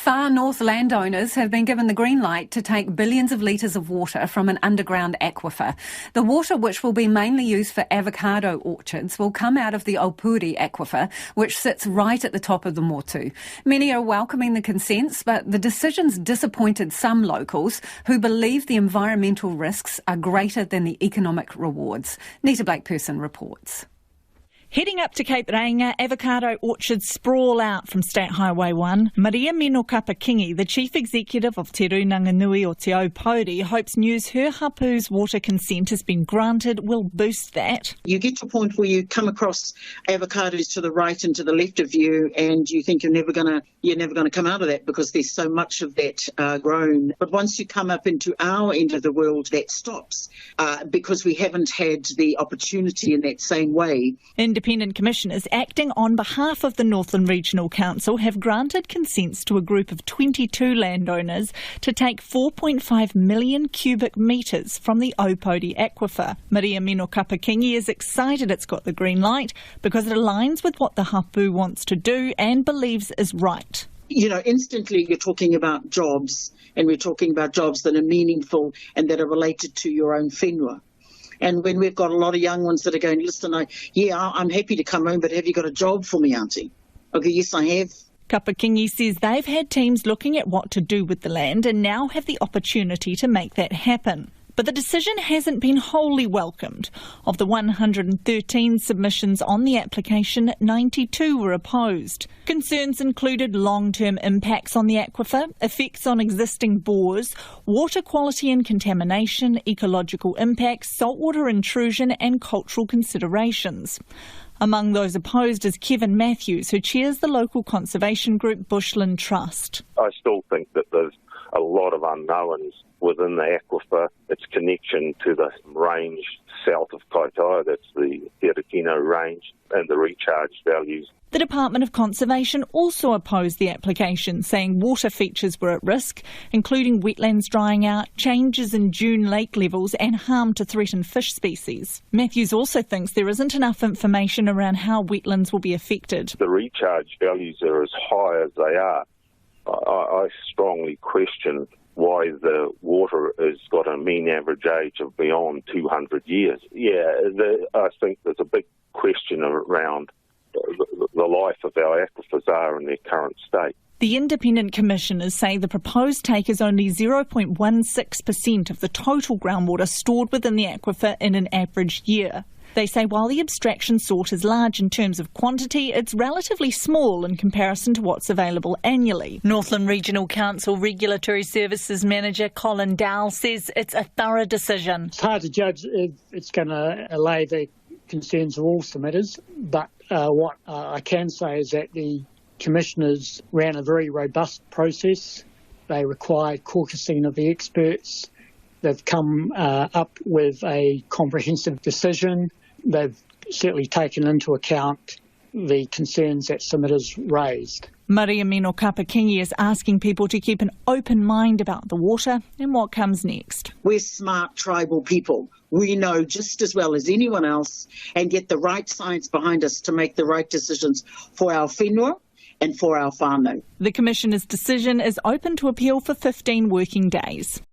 Far north landowners have been given the green light to take billions of litres of water from an underground aquifer. The water, which will be mainly used for avocado orchards, will come out of the Aupuri aquifer, which sits right at the top of the Motu. Many are welcoming the consents, but the decision's disappointed some locals who believe the environmental risks are greater than the economic rewards. Nita Blakeperson reports. Heading up to Cape Reinga, avocado orchards sprawl out from State Highway 1. Maria Mino Kapakingi, the chief executive of Te Runanganui o Te Aupori, hopes news her hapu's water consent has been granted will boost that. You get to a point where you come across avocados to the right and to the left of you, and you think you're never going to come out of that because there's so much of that grown. But once you come up into our end of the world, that stops because we haven't had the opportunity in that same way. Independent commissioners acting on behalf of the Northland Regional Council have granted consents to a group of 22 landowners to take 4.5 million cubic metres from the Aupori aquifer. Maria Mino Kapakingi is excited it's got the green light because it aligns with what the hapu wants to do and believes is right. You know, instantly you're talking about jobs, and we're talking about jobs that are meaningful and that are related to your own whenua. And when we've got a lot of young ones that are going, listen, I'm happy to come home, but have you got a job for me, Auntie? Okay, yes, I have. Kapakingi says they've had teams looking at what to do with the land and now have the opportunity to make that happen. But the decision hasn't been wholly welcomed. Of the 113 submissions on the application, 92 were opposed. Concerns included long-term impacts on the aquifer, effects on existing bores, water quality and contamination, ecological impacts, saltwater intrusion and cultural considerations. Among those opposed is Kevin Matthews, who chairs the local conservation group Bushland Trust. I still think that there's a lot of unknowns within the aquifer, its connection to the range south of Kaitaia, that's the Terekino range, and the recharge values. The Department of Conservation also opposed the application, saying water features were at risk, including wetlands drying out, changes in dune lake levels and harm to threatened fish species. Matthews also thinks there isn't enough information around how wetlands will be affected. The recharge values are as high as they are. I strongly question why the water has got a mean average age of beyond 200 years. I think there's a big question around the life of our aquifers are in their current state. The independent commissioners say the proposed take is only 0.16% of the total groundwater stored within the aquifer in an average year. They say while the abstraction sought is large in terms of quantity, it's relatively small in comparison to what's available annually. Northland Regional Council Regulatory Services Manager Colin Dowell says it's a thorough decision. It's hard to judge if it's going to allay the concerns of all submitters, but what I can say is that the commissioners ran a very robust process. They required caucusing of the experts. They've come up with a comprehensive decision. They've certainly taken into account the concerns that submitters raised. Maria Mino Kapakingi is asking people to keep an open mind about the water and what comes next. We're smart tribal people. We know just as well as anyone else and get the right science behind us to make the right decisions for our whenua and for our whānau. The Commissioner's decision is open to appeal for 15 working days.